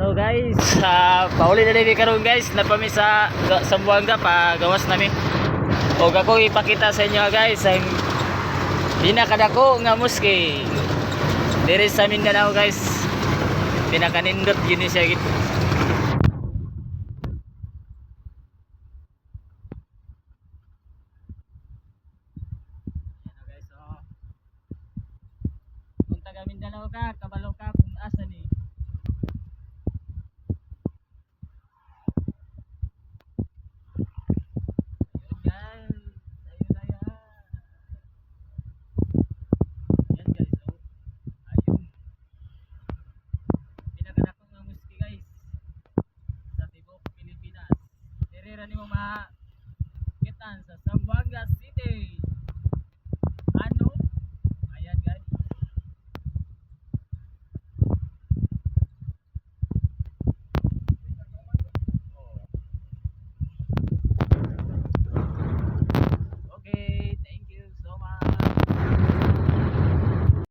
So guys, pauli na din karon guys, napami sa Zamboanga pa gawas nami. O ako ipakita sa inyo guys ang pinakadako nga muski. Diri sa Mindanao guys. Pinakanindot yun siya gid. Kung taga Mindanao ka, kabalo ka kung asa ni. Ayun guys, ayun na yan. Yan guys, oh. Ayun. Pinakadako nga muski guys sa tibok Pilipinas. Diri ra nimo makitan sa Zamboanga City.